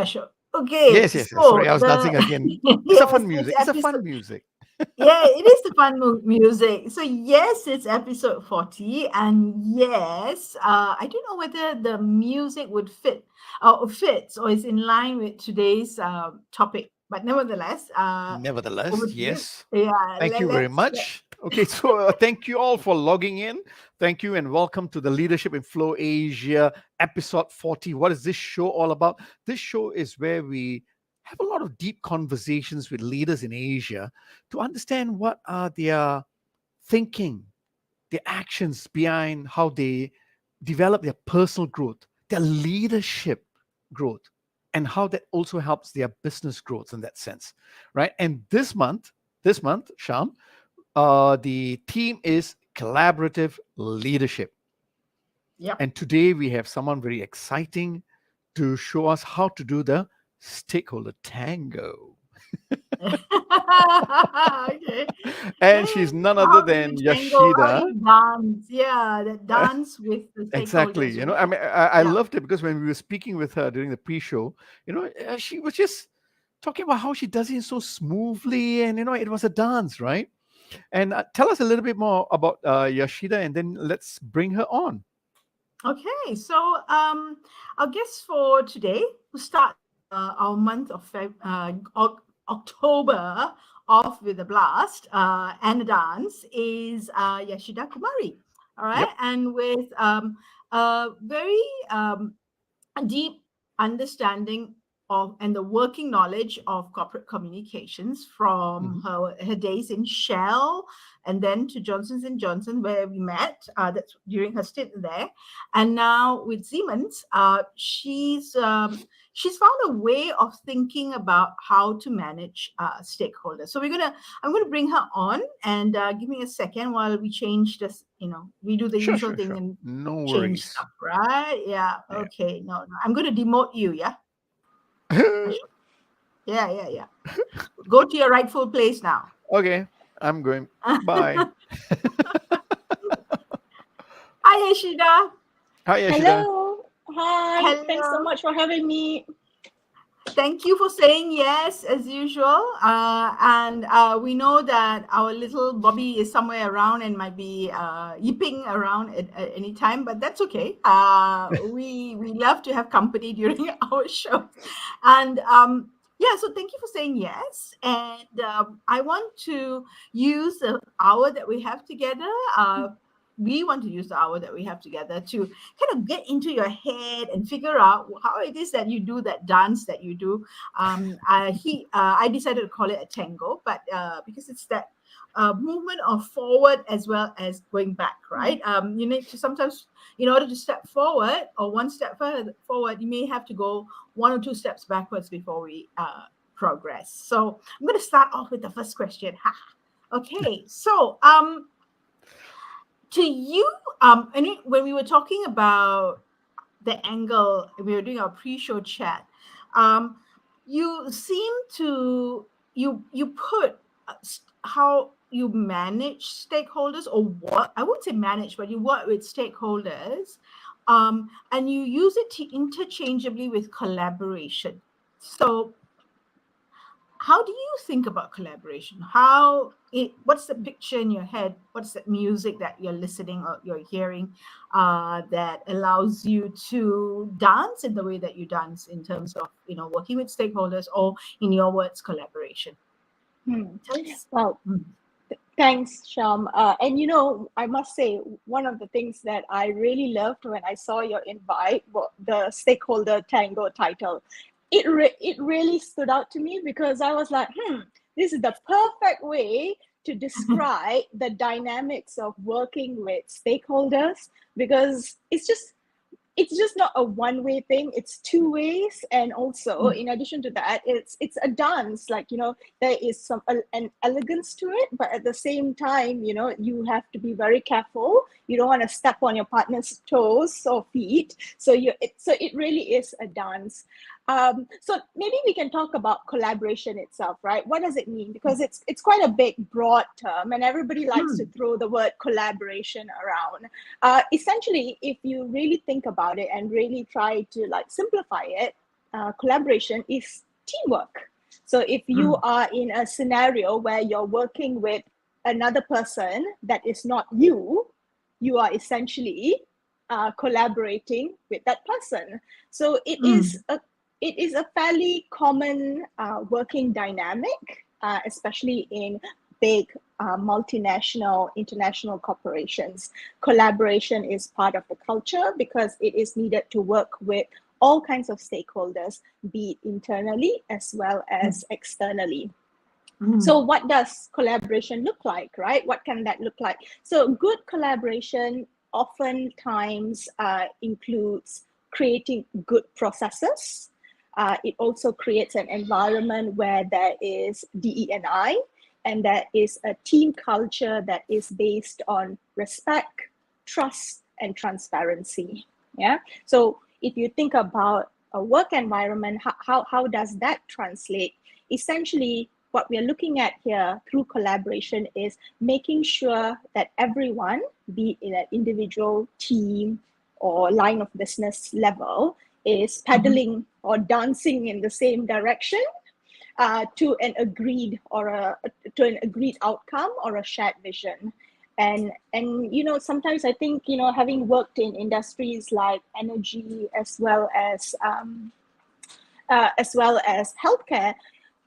Ashok. Okay, Yes, yes, yes. Sorry, I was dancing the again. It's a yes, fun it's music. It's a fun episode. music. Yeah, it is the fun music. So yes, it's episode 40, and yes, I don't know whether the music would fit or fits or is in line with today's topic, but nevertheless, over Nevertheless, to you. yes. Yeah, Thank you very much. Okay, so thank you all for logging in. Thank you and welcome to the Leadership in Flow Asia episode 40. What is this show all about? This show is where we have a lot of deep conversations with leaders in Asia to understand what are their thinking, their actions behind how they develop their personal growth, their leadership growth, and how that also helps their business growth in that sense, right? And this month, Sham, the theme is collaborative leadership. Yep. And today we have someone very exciting to show us how to do the stakeholder tango. Okay. And Hey, she's none other how do than you tango? How do Yashida. you dance? Yeah, that dance with the Exactly. stakeholders, I right? mean, I Yeah. loved it because when we were speaking with her during the pre-show, she was just talking about how she does it so smoothly, and it was a dance, right? And tell us a little bit more about Yashida, and then let's bring her on. Okay, so our guest for today, to start our month of October off with a blast and a dance, is Yashida Kumari. All right, Yep. and with a very deep understanding of and the working knowledge of corporate communications from Hmm. her days in Shell and then to Johnson's and Johnson where we met. That's during her stint there, and now with Siemens, she's found a way of thinking about how to manage stakeholders. So I'm gonna bring her on, and give me a second while we change this. We do the Sure, usual sure, thing sure. and No change worries. stuff, right? Yeah. Yeah. Okay. No, no. I'm going to demote you. Yeah. Ashok. Yeah. Yeah. Yeah. Go to your rightful place now. Okay, I'm going. Bye. Hi, Yashida. Hi, Yashida. Hello. Hi. Thanks so Hello. much for having me. Thank you for saying yes as usual. And we know that our little Bobby is somewhere around and might be yipping around at any time, but that's okay. We love to have company during our show, and yeah. So thank you for saying yes. And I want to use the hour that we have together. We want to use the hour that we have together to kind of get into your head and figure out how it is that you do that dance that you do. I decided to call it a tango, but because it's that movement of forward as well as going back, right? You need to sometimes, in order to step forward or one step forward, you may have to go one or two steps backwards before we progress. So I'm going to start off with the first question. Okay, so to you, when we were talking about the angle, we were doing our pre-show chat. Um, you seem to you put how you manage stakeholders or what I wouldn't say manage, but you work with stakeholders and you use it interchangeably with collaboration. So how do you think about collaboration? What's the picture in your head? What's the music that you're listening or you're hearing that allows you to dance in the way that you dance in terms of, working with stakeholders, or in your words, collaboration? Hmm. Tell us. Well, thanks, Sham. And I must say, one of the things that I really loved when I saw your invite, the Stakeholder Tango title, it really stood out to me, because I was like, this is the perfect way to describe the dynamics of working with stakeholders, because it's just not a one-way thing, it's two ways. And also, in addition to that, it's a dance, like, there is an elegance to it, but at the same time, you have to be very careful. You don't want to step on your partner's toes or feet, so it really is a dance. So maybe we can talk about collaboration itself, right? What does it mean? Because it's quite a big, broad term, and everybody likes to throw the word collaboration around. Essentially, if you really think about it and really try to simplify it, collaboration is teamwork. So if you are in a scenario where you're working with another person that is not you, you are essentially collaborating with that person. So it is a fairly common working dynamic, especially in big multinational, international corporations. Collaboration is part of the culture because it is needed to work with all kinds of stakeholders, be it internally as well as externally. So what does collaboration look like, right? What can that look like? So good collaboration oftentimes includes creating good processes. It also creates an environment where there is DE&I, and there is a team culture that is based on respect, trust, and transparency. Yeah. So if you think about a work environment, how does that translate? Essentially, what we're looking at here through collaboration is making sure that everyone, be it in an individual, team, or line of business level, is pedaling or dancing in the same direction to an agreed outcome or a shared vision. And sometimes I think, having worked in industries like energy as well as healthcare,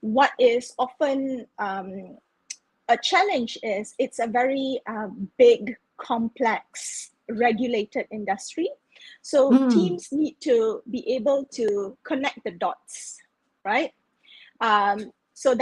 what is often a challenge is it's a very big, complex, regulated industry. So teams need to be able to connect the dots, right? So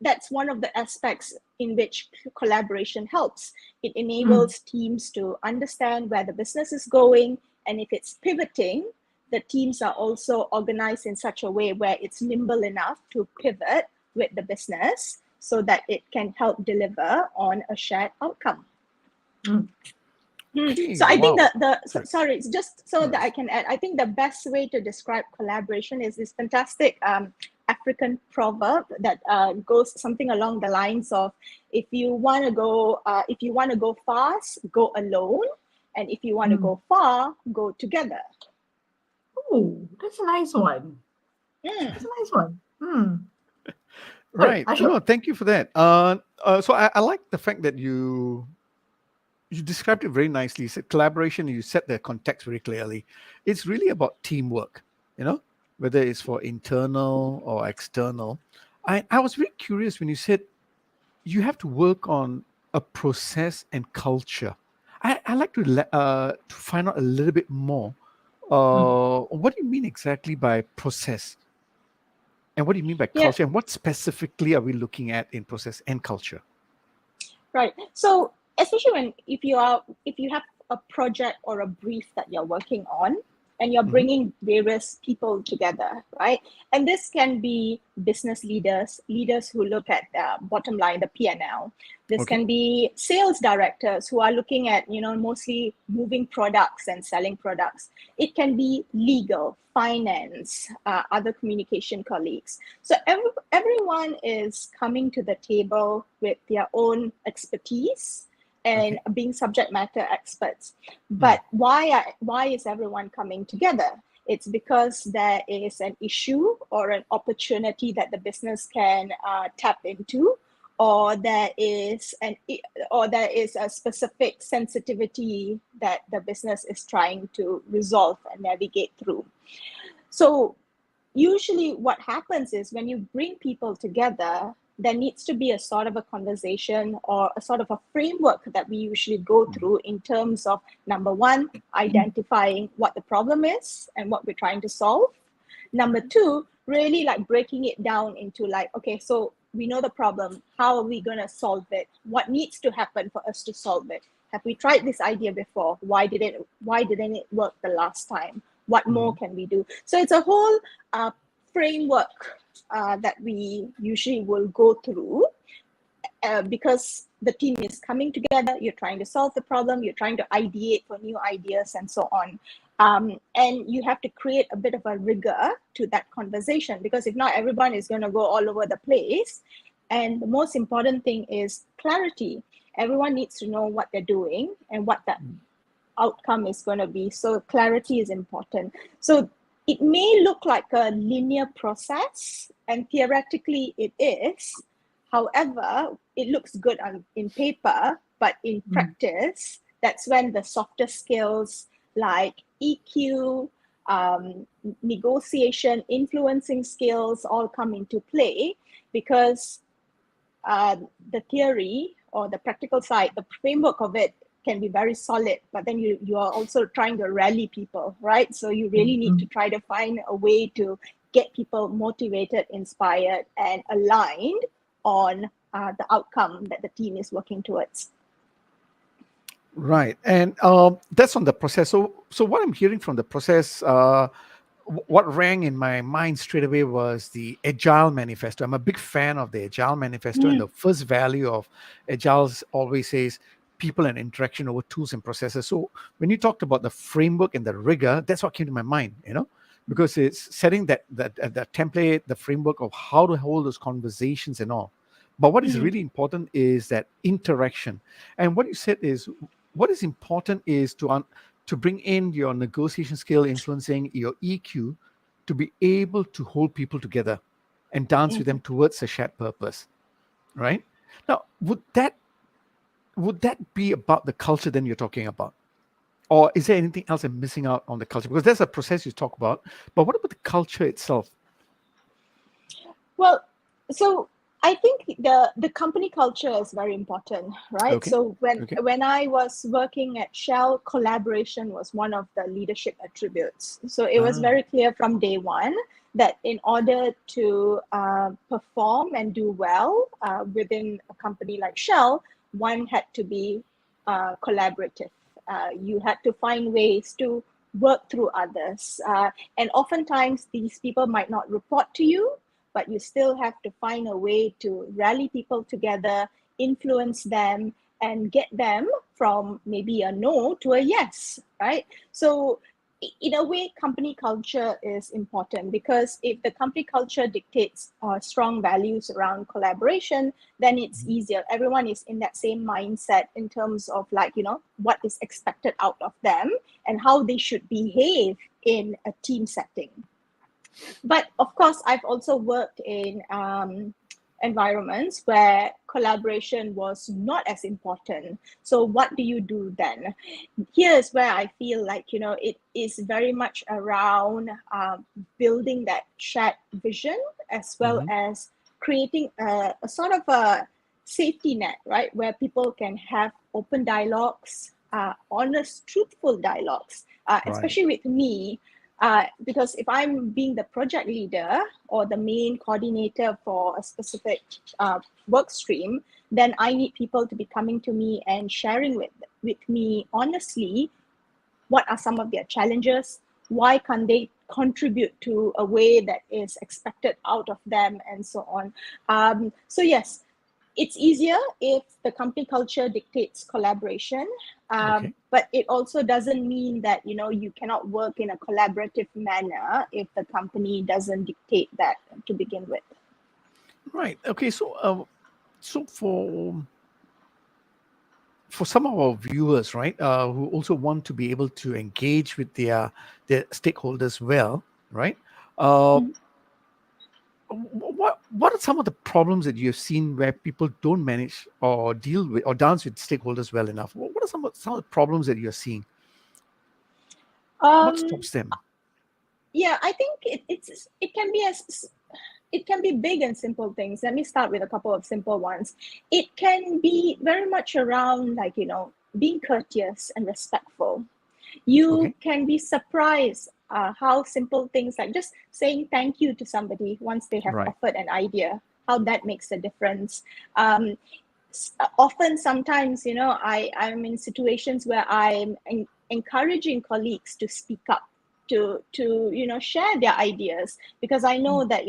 that's one of the aspects in which collaboration helps. It enables teams to understand where the business is going, and if it's pivoting, the teams are also organized in such a way where it's nimble enough to pivot with the business so that it can help deliver on a shared outcome. Okay, So I think wow. sorry, just so that I can add, I think the best way to describe collaboration is this fantastic African proverb that goes something along the lines of, if you want to go fast, go alone, and if you want to go far, go together. Oh, that's a nice one. That's a nice one. Sorry, Right. Ashok. No, thank you for that. So I like the fact that you described it very nicely. You said collaboration, you set the context very clearly. It's really about teamwork, whether it's for internal or external. I was very curious when you said you have to work on a process and culture. I like to find out a little bit more. What do you mean exactly by process? And what do you mean by Yeah, culture? And what specifically are we looking at in process and culture? right. So especially if you have a project or a brief that you're working on, and you're bringing various people together, right? And this can be business leaders who look at bottom line, the P&L. This Okay. can be sales directors who are looking at, mostly moving products and selling products. It can be legal, finance, other communication colleagues. So everyone is coming to the table with their own expertise, and being subject matter experts. But why is everyone coming together? It's because there is an issue or an opportunity that the business can tap into, or there is a specific sensitivity that the business is trying to resolve and navigate through. So usually what happens is when you bring people together, there needs to be a sort of a conversation or a sort of a framework that we usually go through in terms of, number one, identifying what the problem is and what we're trying to solve. Number two, really like breaking it down into like, okay, so we know the problem. How are we going to solve it? What needs to happen for us to solve it? Have we tried this idea before? Why didn't it work the last time? What more can we do? So it's a whole framework that we usually will go through because the team is coming together, you're trying to solve the problem, you're trying to ideate for new ideas and so on. And you have to create a bit of a rigor to that conversation, because if not, everyone is going to go all over the place. And the most important thing is clarity. Everyone needs to know what they're doing and what the outcome is going to be. So clarity is important. So it may look like a linear process, and theoretically it is. However, it looks good in paper, but in practice, that's when the softer skills like EQ, negotiation, influencing skills all come into play, because the theory or the practical side, the framework of it can be very solid, but then you are also trying to rally people, right? So you really need to try to find a way to get people motivated, inspired, and aligned on the outcome that the team is working towards. Right. And that's on the process. So what I'm hearing from the process, what rang in my mind straight away was the Agile Manifesto. I'm a big fan of the Agile Manifesto, and the first value of Agile always says people and interaction over tools and processes. So when you talked about the framework and the rigor, that's what came to my mind, because it's setting that template, the framework of how to hold those conversations and all. But what is really important is that interaction. And what you said is, what is important is to bring in your negotiation skill, influencing your EQ, to be able to hold people together and dance with them towards a shared purpose, right? Now, would that be about the culture then you're talking about? Or is there anything else I'm missing out on the culture? Because there's a process you talk about, but what about the culture itself? Well, so I think the company culture is very important, right? Okay. So when I was working at Shell, collaboration was one of the leadership attributes. So it was very clear from day one that in order to perform and do well within a company like Shell, one had to be collaborative. You had to find ways to work through others. And oftentimes these people might not report to you, but you still have to find a way to rally people together, influence them, and get them from maybe a no to a yes, right? So in a way, company culture is important, because if the company culture dictates strong values around collaboration, then it's easier. Everyone is in that same mindset in terms of what is expected out of them and how they should behave in a team setting. But of course, I've also worked in environments where collaboration was not as important. So what do you do then? Here's where I feel like, it is very much around building that shared vision, as well as creating a sort of a safety net, right? Where people can have open dialogues, honest, truthful dialogues, especially with me. Because if I'm being the project leader or the main coordinator for a specific work stream, then I need people to be coming to me and sharing with me honestly what are some of their challenges, why can't they contribute to a way that is expected out of them, and so on. So yes, it's easier if the company culture dictates collaboration, but it also doesn't mean that you cannot work in a collaborative manner if the company doesn't dictate that to begin with. Right. Okay. So, so for for some of our viewers, right, who also want to be able to engage with their stakeholders well, right? Uh, Mhm. what are some of the problems that you've seen where people don't manage or deal with or dance with stakeholders well enough? What are some of the problems that you're seeing? What Um, stops them? yeah, I think it can be it can be big and simple things. Let me start with a couple of simple ones. It can be very much around like, being courteous and respectful. You Okay. can be surprised how simple things like just saying thank you to somebody once they have Right. offered an idea, how that makes a difference. Um, Often, sometimes, I'm in situations where I'm encouraging colleagues to speak up, to share their ideas, because I know that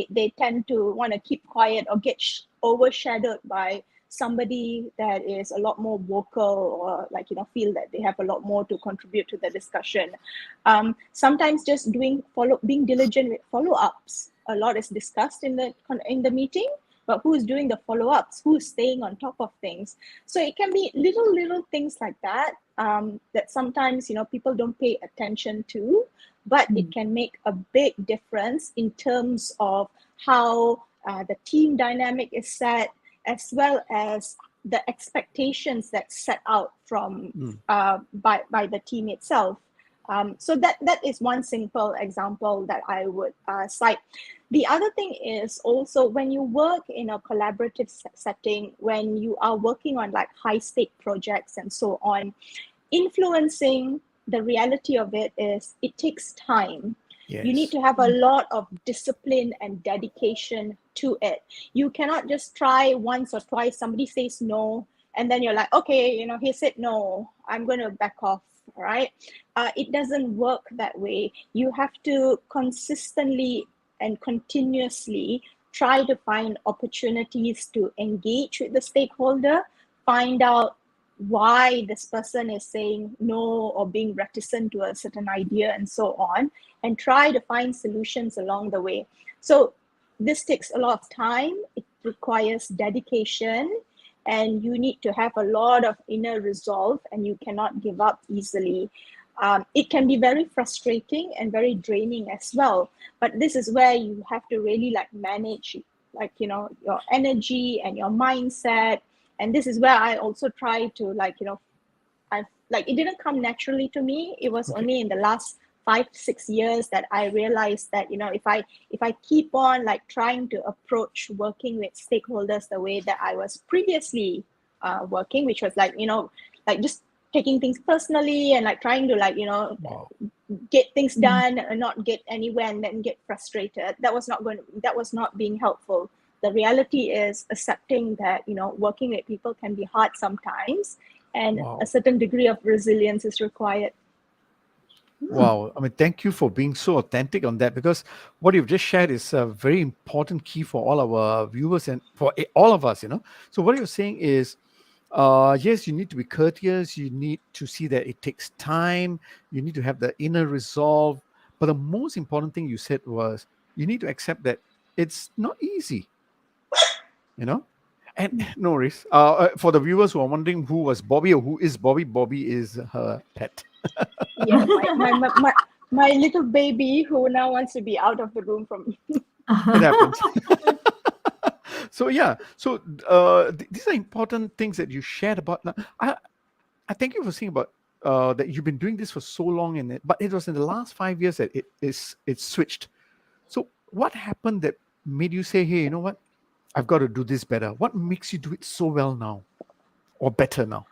they tend to want to keep quiet or get overshadowed by somebody that is a lot more vocal, or like feel that they have a lot more to contribute to the discussion. Sometimes just being diligent with follow-ups. A lot is discussed in the meeting, but who's doing the follow-ups, who's staying on top of things. So it can be little things like that, that sometimes people don't pay attention to, but it can make a big difference in terms of how the team dynamic is set, as well as the expectations that's set out from Mm. by the team itself. So that is one simple example that I would cite. The other thing is also when you work in a collaborative setting, when you are working on like high stake projects and so on, influencing the reality of it is it takes time. You need Yes. to have a lot of discipline and dedication to it. You cannot just try once or twice, somebody says no, and then you're like, okay, he said no, I'm going to back off, right? It doesn't work that way. You have to consistently and continuously try to find opportunities to engage with the stakeholder, find out why this person is saying no or being reticent to a certain idea and so on, and try to find solutions along the way. So this takes a lot of time, it requires dedication, and you need to have a lot of inner resolve, and you cannot give up easily. It can be very frustrating and very draining as well, but this is where you have to really like manage like your energy and your mindset. And this is where I also try to like I like it didn't come naturally to me. It was Okay. only in the last 5 6 years that I realized that if I keep on like trying to approach working with stakeholders the way that I was previously working, which was like like just taking things personally and like trying to like Wow. get things done and not get anywhere and then get frustrated, that was not being helpful. The reality is accepting that working with people can be hard sometimes, and a Wow. certain degree of resilience is required. Wow. I mean, thank you for being so authentic on that, because what you've just shared is a very important key for all our viewers and for all of us, you know. So, what you're saying is, yes, you need to be courteous. You need to see that it takes time. You need to have the inner resolve. But the most important thing you said was you need to accept that it's not easy, you know. And no worries. For the viewers who are wondering who was Bobby or who is Bobby, Bobby is her pet. Yeah, my little baby who now wants to be out of the room from me. It happens. So yeah, so these are important things that you shared about. Now, I thank you for saying about that you've been doing this for so long, but it was in the last 5 years that it switched. So what happened that made you say, hey, you know what, I've got to do this better? What makes you do it so well now or better now?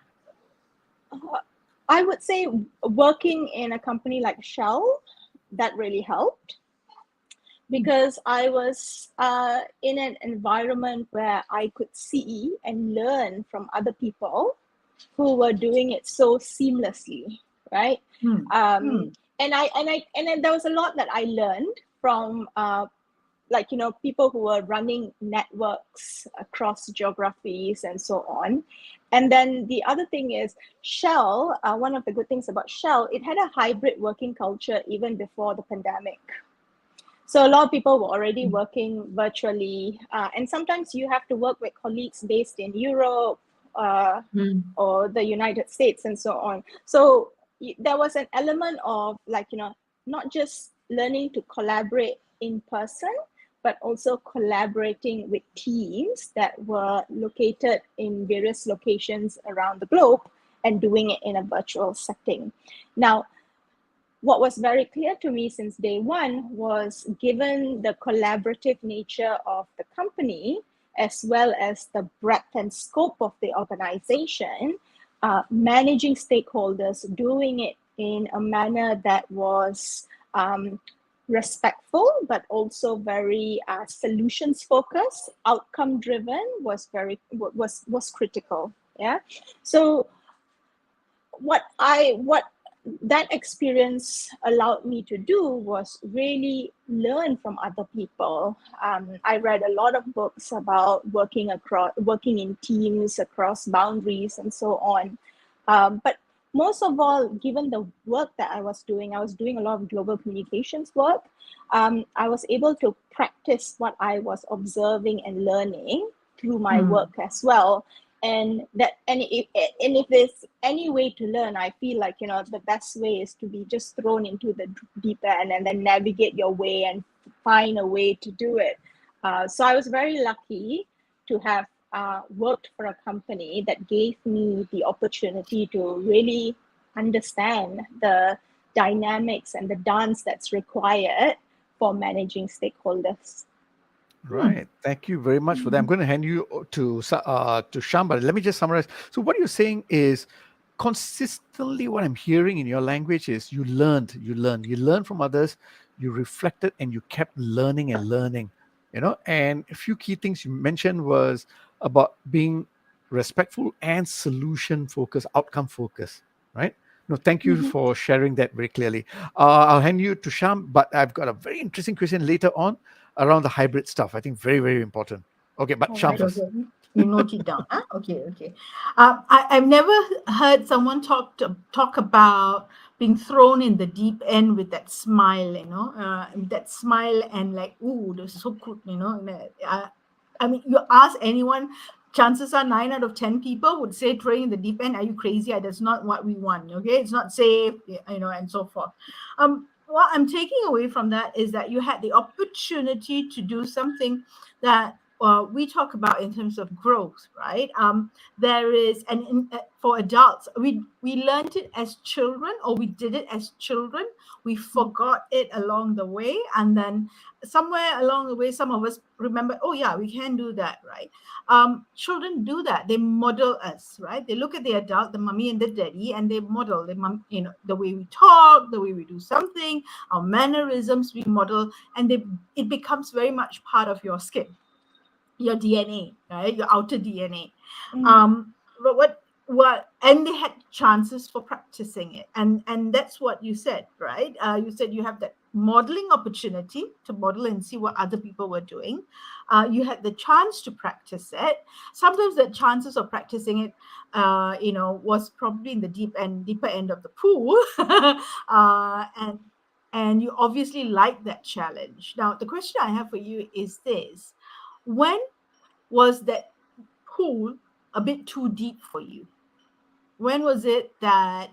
I would say working in a company like Shell, that really helped, because I was in an environment where I could see and learn from other people who were doing it so seamlessly, right? Um, and then there was a lot that I learned from like people who were running networks across geographies and so on. And then the other thing is Shell. One of the good things about Shell, it had a hybrid working culture even before the pandemic. So a lot of people were already working virtually, and sometimes you have to work with colleagues based in Europe, or the United States and so on. So there was an element of not just learning to collaborate in person, but also collaborating with teams that were located in various locations around the globe and doing it in a virtual setting. Now, what was very clear to me since day one was, given the collaborative nature of the company, as well as the breadth and scope of the organization, managing stakeholders, doing it in a manner that was respectful, but also very solutions focused, outcome driven, was critical. Yeah. So what that experience allowed me to do was really learn from other people. I read a lot of books about working in teams across boundaries and so on. But most of all, given the work that I was doing a lot of global communications work. I was able to practice what I was observing and learning through my work as well. And if there's any way to learn, I feel like the best way is to be just thrown into the deep end and then navigate your way and find a way to do it. So I was very lucky to have worked for a company that gave me the opportunity to really understand the dynamics and the dance that's required for managing stakeholders. Right. Thank you very much for that. I'm going to hand you to Sham, but let me just summarize. So what you're saying is, consistently what I'm hearing in your language is you learned from others, you reflected, and you kept learning and learning. And a few key things you mentioned was about being respectful and solution focused, outcome focused, right? No, thank you for sharing that very clearly. I'll hand you to Sham, but I've got a very interesting question later on around the hybrid stuff. I think very, very important. Okay, but Sham Alright. first. Okay. You note it down. Huh? Okay. I've never heard someone talk about being thrown in the deep end with that smile, that smile and like, ooh, that's so good, I mean, you ask anyone, chances are 9 out of 10 people would say throwing in the deep end. Are you crazy? That's not what we want. Okay, it's not safe, and so forth. What I'm taking away from that is that you had the opportunity to do something that we talk about in terms of growth, right? There is, for adults, we learned it as children, or we did it as children. We forgot it along the way, and then somewhere along the way, some of us remember, oh yeah, we can do that, right? Children do that. They model us, right? They look at the adult, the mommy and the daddy, and they model the way we talk, the way we do something, our mannerisms we model, and it becomes very much part of your skin, your DNA, right? Your outer DNA. But and they had chances for practicing it, and that's what you said, right? You said you have that modeling opportunity to model and see what other people were doing. You had the chance to practice it. Sometimes the chances of practicing it, was probably in the deeper end of the pool, and you obviously like that challenge. Now, the question I have for you is this: when was that pool a bit too deep for you? When was it that,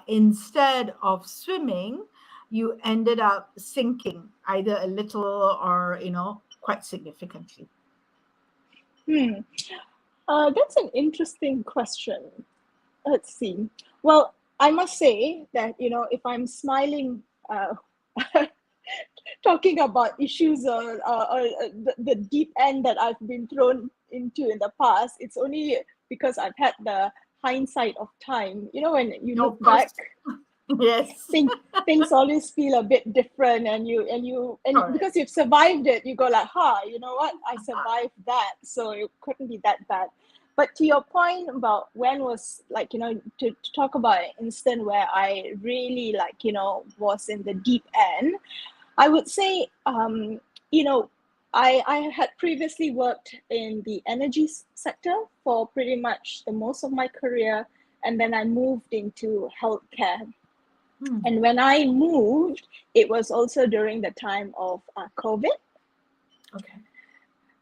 instead of swimming, you ended up sinking either a little or, quite significantly? That's an interesting question. Let's see. Well, I must say that, if I'm smiling, talking about issues or the deep end that I've been thrown into in the past, it's only because I've had the hindsight of time. When you No, look of course. back, Yes. things always feel a bit different, and Correct. because you've survived it, you go like, you know what, I survived that, so it couldn't be that bad. But to your point about when was, to talk about an instant where I really was in the deep end, I would say, I had previously worked in the energy sector for pretty much the most of my career, and then I moved into healthcare. And when I moved, it was also during the time of COVID. Okay.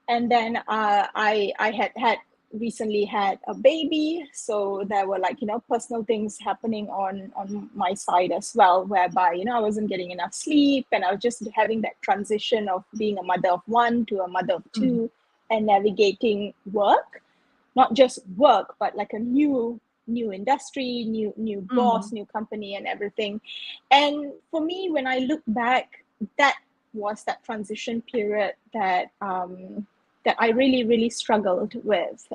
And then I had recently had a baby, so there were like, personal things happening on my side as well, whereby, I wasn't getting enough sleep, and I was just having that transition of being a mother of one to a mother of Mm. two, and navigating work, not just work, but like a new industry, new boss, Mm. new company, and everything. And for me, when I look back, that was that transition period that I really, really struggled with.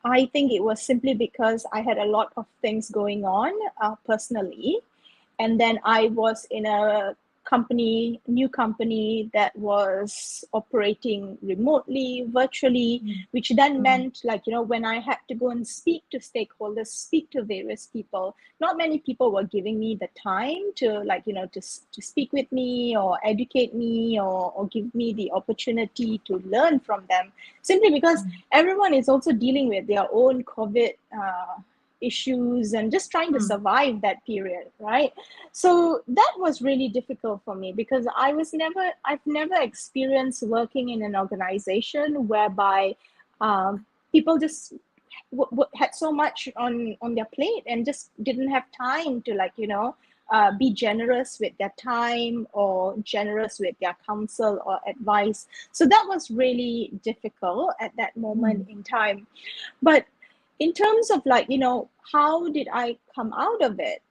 I think it was simply because I had a lot of things going on personally, and then I was in a new company that was operating remotely, virtually, Mm. which then Mm. meant, like, when I had to go and speak to stakeholders, speak to various people, not many people were giving me the time to, like, to speak with me or educate me, or give me the opportunity to learn from them, simply because Mm. everyone is also dealing with their own COVID issues and just trying to Mm. survive that period, right? So that was really difficult for me, because I've never experienced working in an organization whereby people just had so much on their plate and just didn't have time to, like, be generous with their time or generous with their counsel or advice. So that was really difficult at that moment Mm. in time. But in terms of, like, how did I come out of it?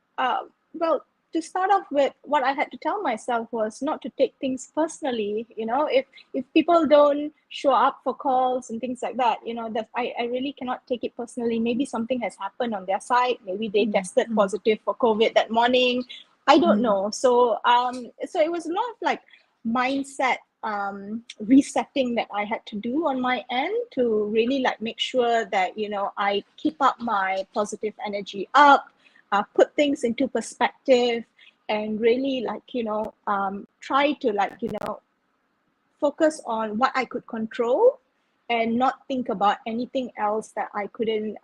Well, to start off with, what I had to tell myself was not to take things personally. If people don't show up for calls and things like that, that I really cannot take it personally. Maybe something has happened on their side. Maybe they Mm. tested Mm. positive for COVID that morning. I don't Mm. know. So it was a lot of, like, mindset resetting that I had to do on my end to really, like, make sure that I keep up my positive energy up, put things into perspective, and really, like, try to, like, focus on what I could control and not think about anything else that I couldn't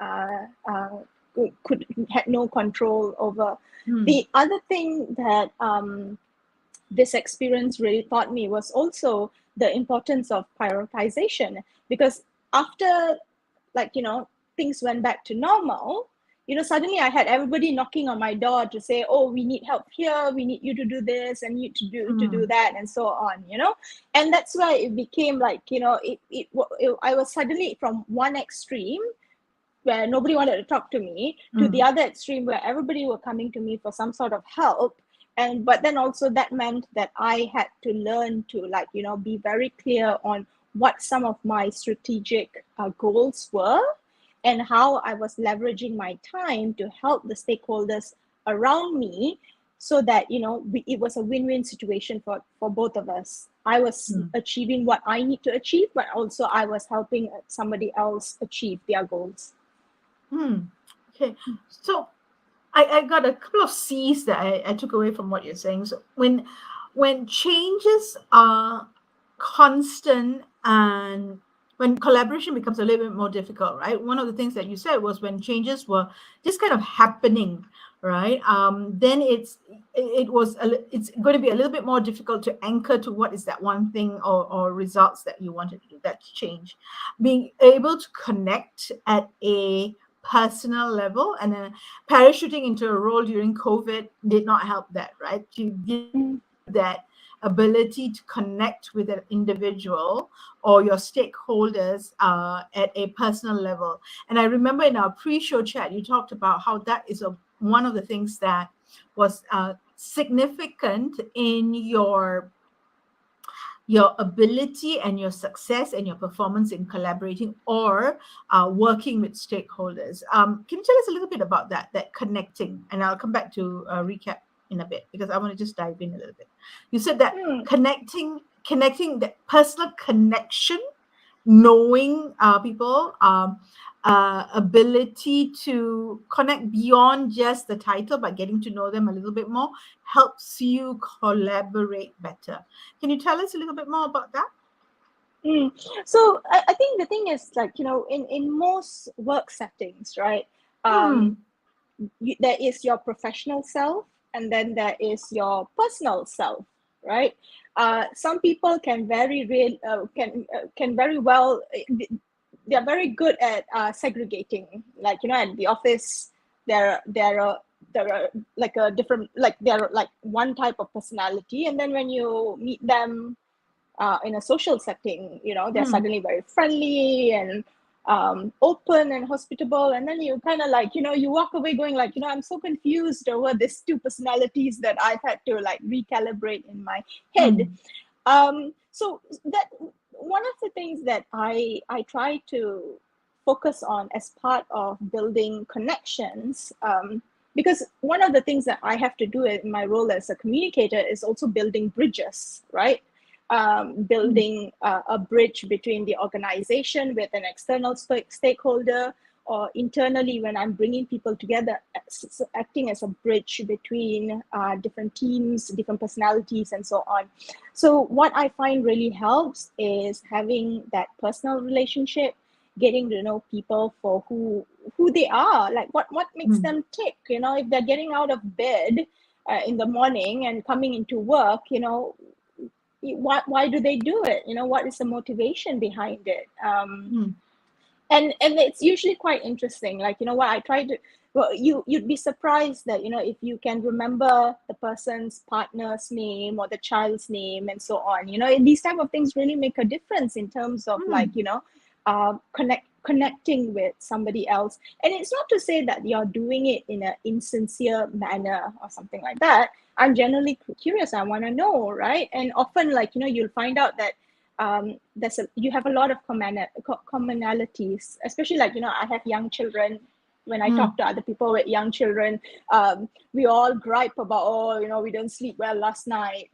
could had no control over. Mm. The other thing that this experience really taught me was also the importance of prioritization, because after, like, things went back to normal, suddenly I had everybody knocking on my door to say, oh, we need help here, we need you to do this, and you to do Mm. that, and so on. And that's why it became like, I was suddenly from one extreme where nobody wanted to talk to me, to the Mm. other extreme where everybody were coming to me for some sort of help. And but then also that meant that I had to learn to, like, be very clear on what some of my strategic goals were, and how I was leveraging my time to help the stakeholders around me, so that, it was a win-win situation for both of us. I was Mm. achieving what I need to achieve, but also I was helping somebody else achieve their goals. Mm. Okay. So I got a couple of C's that I took away from what you're saying. So when changes are constant and when collaboration becomes a little bit more difficult, right? One of the things that you said was when changes were just kind of happening, right? Then it's going to be a little bit more difficult to anchor to what is that one thing or results that you wanted to do. That's change. Being able to connect at a personal level and then parachuting into a role during COVID did not help that, right? To give Mm. you that ability to connect with an individual or your stakeholders at a personal level. And I remember in our pre-show chat, you talked about how that is one of the things that was significant in your ability and your success and your performance in collaborating or working with stakeholders. Can you tell us a little bit about that connecting? And I'll come back to recap in a bit because I want to just dive in a little bit. You said that Mm. connecting that personal connection, knowing people, ability to connect beyond just the title, but getting to know them a little bit more helps you collaborate better. Can you tell us a little bit more about that? Mm. So I think the thing is, like, in most work settings, right? Mm. Um, there is your professional self, and then there is your personal self, right? Some people can very well they're very good at segregating. Like, at the office, there are like a different, like they're like one type of personality, and then when you meet them in a social setting, they're suddenly very friendly and open and hospitable, and then you kind of like, you walk away going like, I'm so confused over these two personalities that I've had to like recalibrate in my head. So that one of the things that I try to focus on as part of building connections, because one of the things that I have to do in my role as a communicator is also building bridges, right? Building a bridge between the organization with an external stakeholder, or internally when I'm bringing people together, acting as a bridge between different teams, different personalities, and so on. So what I find really helps is having that personal relationship, getting to know people for who they are, like what makes them tick. If they're getting out of bed in the morning and coming into work, why do they do it? What is the motivation behind it? And it's usually quite interesting. Like, what I try to, well, you'd be surprised that, if you can remember the person's partner's name or the child's name and so on, these type of things really make a difference in terms of like, connecting with somebody else. And it's not to say that you're doing it in an insincere manner or something like that. I'm generally curious. I want to know, right? And often, like, you'll find out that you have a lot of commonalities, especially like, I have young children. When I talk to other people with young children, we all gripe about, we didn't sleep well last night.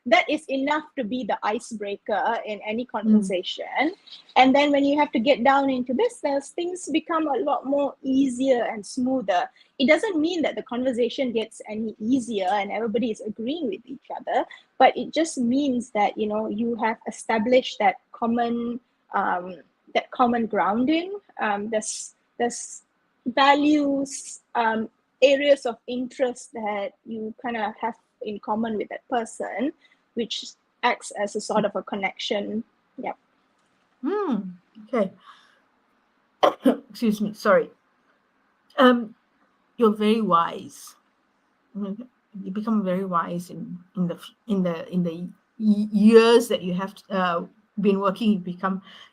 That is enough to be the icebreaker in any conversation. And then when you have to get down into business, things become a lot more easier and smoother. It doesn't mean that the conversation gets any easier and everybody is agreeing with each other, but it just means that, you have established that common grounding. There's values, areas of interest that you kind of have in common with that person, which acts as a sort of a connection. Yeah. Okay. Excuse me. Sorry. You're very wise. You become very wise in the years that you have been working.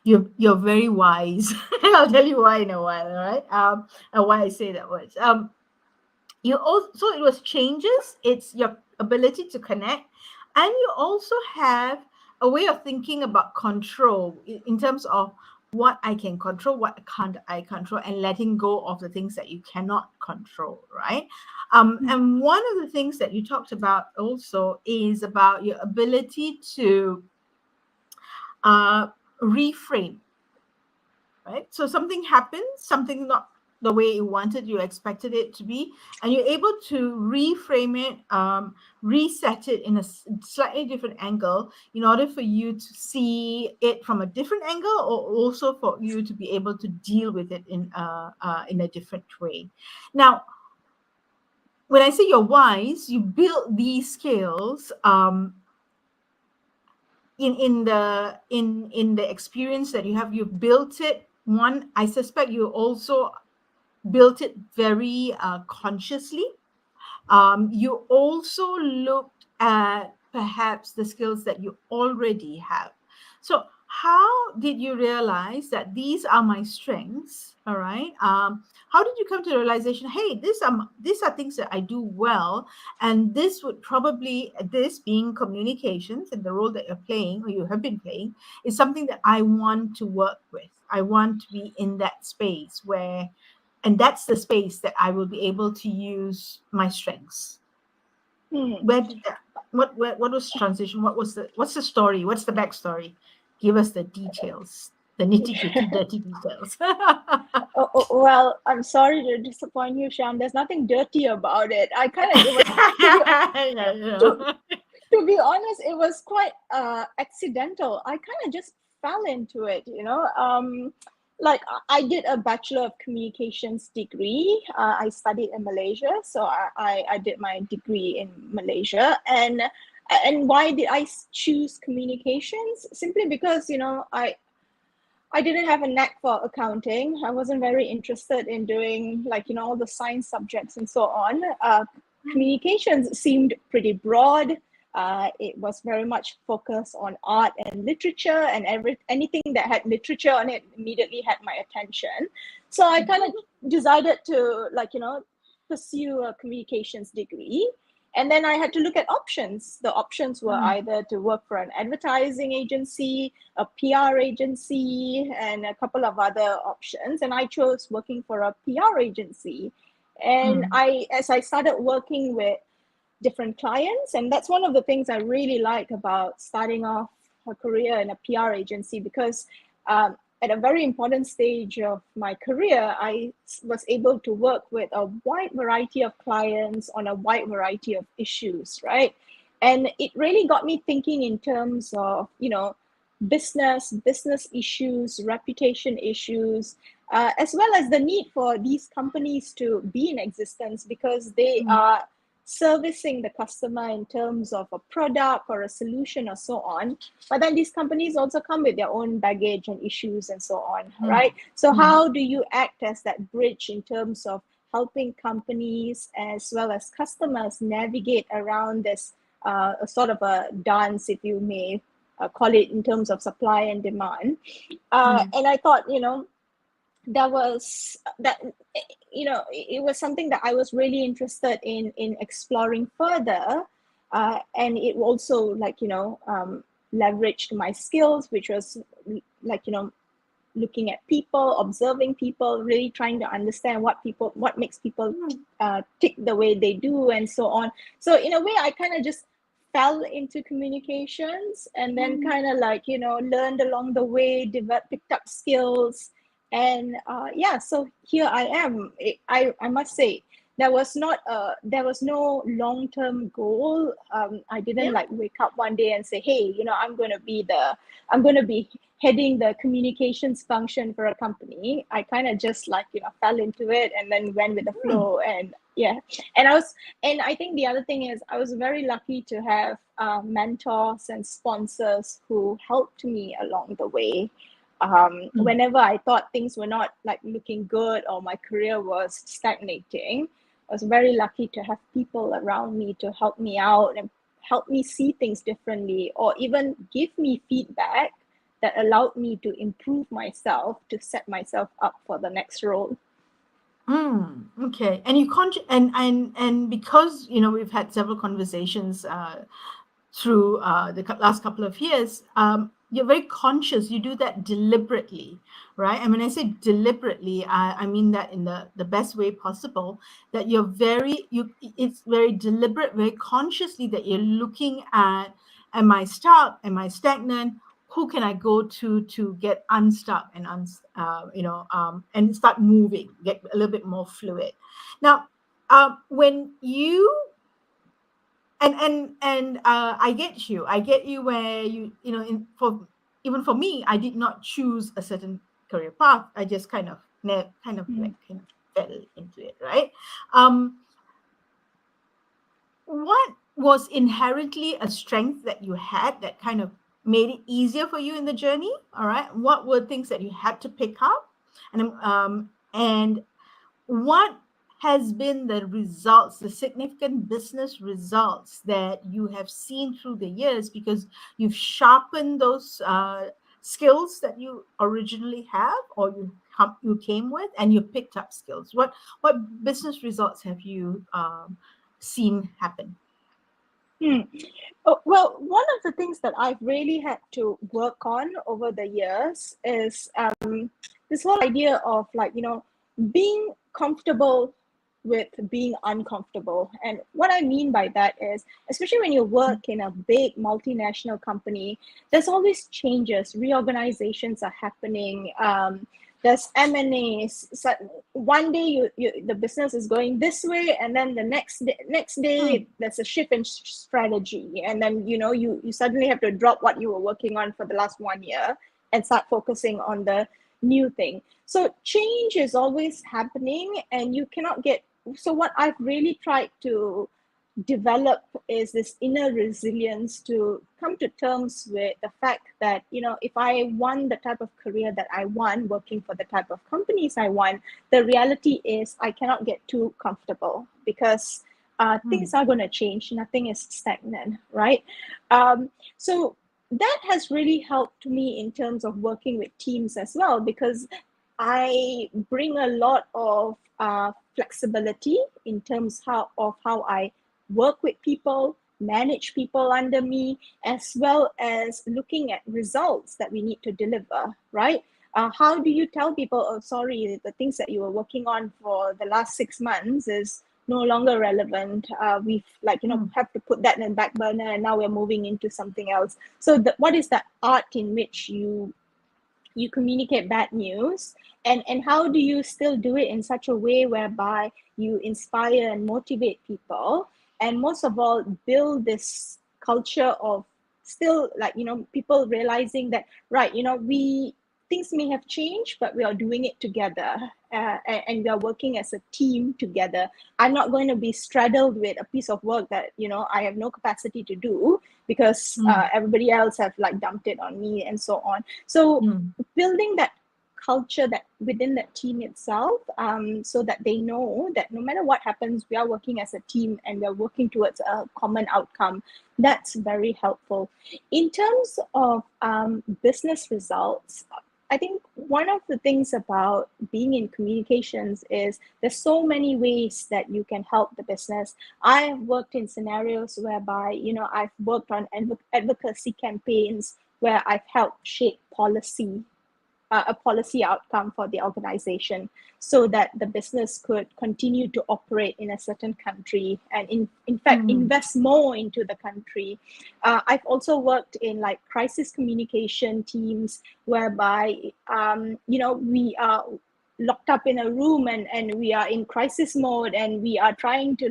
You're very wise. I'll tell you why in a while. All right. And why I say that words. You also, so it was changes. It's your ability to connect, and you also have a way of thinking about control in terms of what I can control, what can't I control, and letting go of the things that you cannot control, right? And one of the things that you talked about also is about your ability to reframe, right? So something happens, something not the way you wanted, you expected it to be, and you're able to reframe it, reset it in a slightly different angle in order for you to see it from a different angle, or also for you to be able to deal with it in a different way. Now, when I say you're wise, you build these skills in the experience that you have. You've built it. One, I suspect you also built it very consciously. You also looked at perhaps the skills that you already have. So how did you realize that these are my strengths? All right. How did you come to the realization, hey, these are things that I do well, and this would probably, this being communications and the role that you're playing, or you have been playing, is something that I want to work with. I want to be in that space where, and that's the space that I will be able to use my strengths. Where did that, what was transition? What's the story? What's the backstory? Give us the details, the nitty-gritty dirty details. Well, I'm sorry to disappoint you, Sham. There's nothing dirty about it. I kind of, to be honest, it was quite accidental. I kind of just fell into it, like I did a Bachelor of Communications degree. I studied in Malaysia, so I did my degree in Malaysia. And why did I choose communications? Simply because, I didn't have a knack for accounting. I wasn't very interested in doing all the science subjects and so on. Communications seemed pretty broad. It was very much focused on art and literature, and anything that had literature on it immediately had my attention. So I kind of decided to pursue a communications degree. And then I had to look at options. The options were either to work for an advertising agency, a PR agency, and a couple of other options. And I chose working for a PR agency. And as I started working with different clients, and that's one of the things I really like about starting off a career in a PR agency, because at a very important stage of my career, I was able to work with a wide variety of clients on a wide variety of issues, right? And it really got me thinking in terms of, business issues, reputation issues, as well as the need for these companies to be in existence, because they are servicing the customer in terms of a product or a solution or so on. But then these companies also come with their own baggage and issues and so on, right? So how do you act as that bridge in terms of helping companies as well as customers navigate around this a sort of a dance, if you may call it, in terms of supply and demand? And I thought, it was something that I was really interested in exploring further, and it also leveraged my skills, which was looking at people, observing people, really trying to understand what makes people tick the way they do, and so on. So in a way, I kind of just fell into communications, and then kind of learned along the way, picked up skills. And so here I am. I must say, there was no long-term goal. I didn't wake up one day and say, hey, I'm going to be heading the communications function for a company. I kind of just fell into it and then went with the flow. And and I think the other thing is, I was very lucky to have mentors and sponsors who helped me along the way. Whenever I thought things were not looking good, or my career was stagnating, I was very lucky to have people around me to help me out and help me see things differently, or even give me feedback that allowed me to improve myself, to set myself up for the next role. Okay. And you can't, and because we've had several conversations through the last couple of years, you're very conscious. You do that deliberately, right? And when I say deliberately, I mean that in the best way possible. That it's very deliberate, very consciously, that you're looking at, am I stuck? Am I stagnant? Who can I go to get unstuck and and start moving, get a little bit more fluid. Now, when you and I get you where even for me, I did not choose a certain career path. I just kind of fell into it, right? What was inherently a strength that you had that kind of made it easier for you in the journey? All right, what were things that you had to pick up, and what has been the results, the significant business results that you have seen through the years, because you've sharpened those skills that you originally have, or you came with, and you picked up skills? What business results have you seen happen? Well, one of the things that I've really had to work on over the years is this whole idea of being comfortable with being uncomfortable. And what I mean by that is, especially when you work in a big multinational company, there's always changes, reorganizations are happening. There's M&As. So one day the business is going this way, and then the next day there's a shift in strategy, and then you suddenly have to drop what you were working on for the last 1 year and start focusing on the new thing. So change is always happening, and you cannot get. So what I've really tried to develop is this inner resilience to come to terms with the fact that, if I want the type of career that I want, working for the type of companies I want, the reality is I cannot get too comfortable, because things are going to change. Nothing is stagnant, right? So that has really helped me in terms of working with teams as well, because I bring a lot of flexibility in terms of how I work with people, manage people under me, as well as looking at results that we need to deliver, right? How do you tell people, oh, sorry, the things that you were working on for the last 6 months is no longer relevant. We've have to put that in the back burner, and now we're moving into something else. So what is that art in which you communicate bad news, and how do you still do it in such a way whereby you inspire and motivate people, and most of all build this culture of still people realizing that, right, we things may have changed, but we are doing it together, and we are working as a team together. I'm not going to be straddled with a piece of work that I have no capacity to do, because everybody else have dumped it on me, and so on. So building that culture that within that team itself, so that they know that no matter what happens, we are working as a team and we are working towards a common outcome. That's very helpful. In terms of business results, I think one of the things about being in communications is there's so many ways that you can help the business. I have worked in scenarios whereby, I've worked on advocacy campaigns where I've helped shape a policy outcome for the organization, so that the business could continue to operate in a certain country, and in fact invest more into the country. I've also worked in crisis communication teams whereby we are locked up in a room, and we are in crisis mode, and we are trying to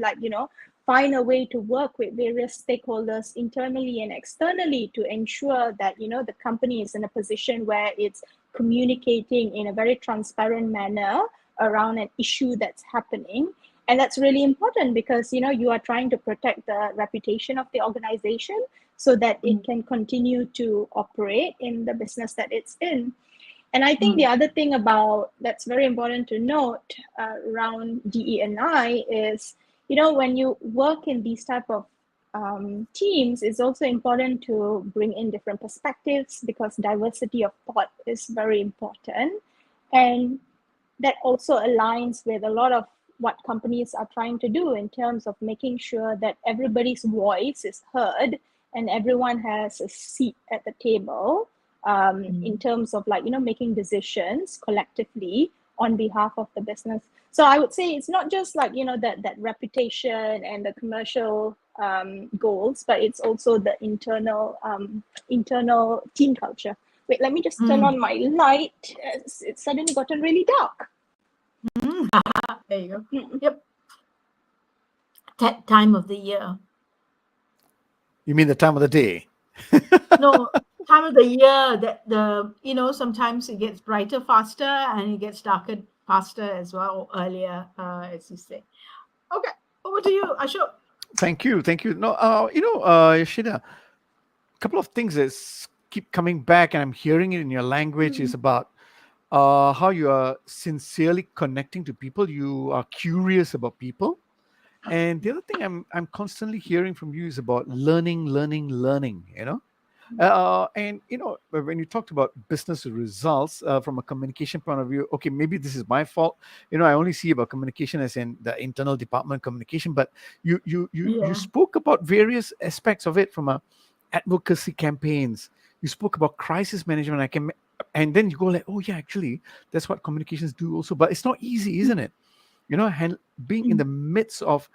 find a way to work with various stakeholders internally and externally to ensure that the company is in a position where it's communicating in a very transparent manner around an issue that's happening. And that's really important, because you are trying to protect the reputation of the organization so that it can continue to operate in the business that it's in. And I think the other thing that's very important to note around DE&I is, when you work in these type of teams, it's also important to bring in different perspectives, because diversity of thought is very important. And that also aligns with a lot of what companies are trying to do in terms of making sure that everybody's voice is heard and everyone has a seat at the table, in terms of making decisions collectively on behalf of the business. So I would say it's not just that reputation and the commercial goals, but it's also the internal team culture. Wait, let me just turn on my light. It's suddenly gotten really dark. There you go. Yep. That time of the year. You mean the time of the day? No, time of the year that sometimes it gets brighter faster and it gets darker faster as well, earlier, as you say. Okay, over to you, Ashok. Thank you. No, Yashida, a couple of things that keep coming back, and I'm hearing it in your language, is about how you are sincerely connecting to people. You are curious about people. And the other thing I'm constantly hearing from you is about learning. And when you talked about business results from a communication point of view, okay, maybe this is my fault. I only see about communication as in the internal department communication, but you spoke about various aspects of it, from a advocacy campaigns. You spoke about crisis management. And then you go like, oh yeah, actually that's what communications do also. But it's not easy, isn't it? Being in the midst of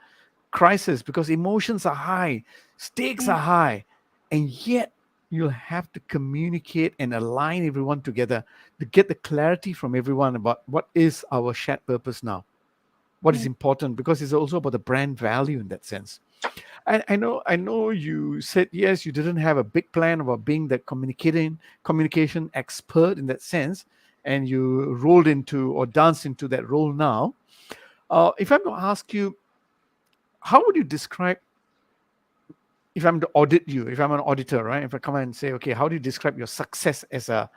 crisis, because emotions are high, stakes are high, and yet you'll have to communicate and align everyone together to get the clarity from everyone about what is our shared purpose now, what is important, because it's also about the brand value in that sense. I know you said, yes, you didn't have a big plan about being that communication expert in that sense, and you rolled into or danced into that role now. If I'm to ask you, how would you describe if I'm to audit you, if I'm an auditor, right? If I come and say, okay, how do you describe your success as a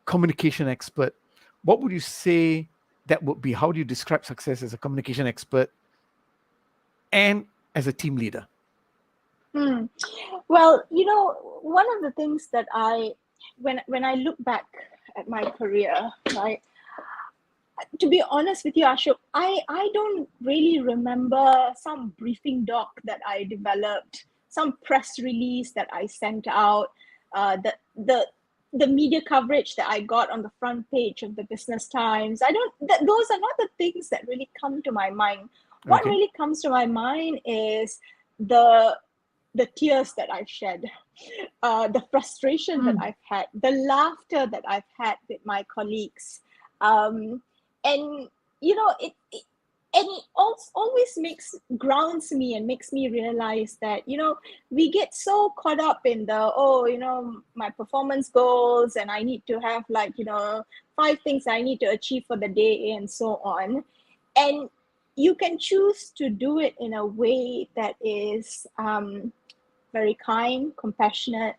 communication expert? What would you say that would be? How do you describe success as a communication expert and as a team leader? Well, one of the things that when I look back at my career, right, to be honest with you, Ashok, I don't really remember some briefing doc that I developed, some press release that I sent out, the media coverage that I got on the front page of the Business Times. Those are not the things that really come to my mind. What Okay. really comes to my mind is the tears that I've shed, the frustration that I've had, the laughter that I've had with my colleagues. And it always grounds me and makes me realize that we get so caught up in my performance goals, and I need to have 5 things I need to achieve for the day and so on. And you can choose to do it in a way that is very kind, compassionate,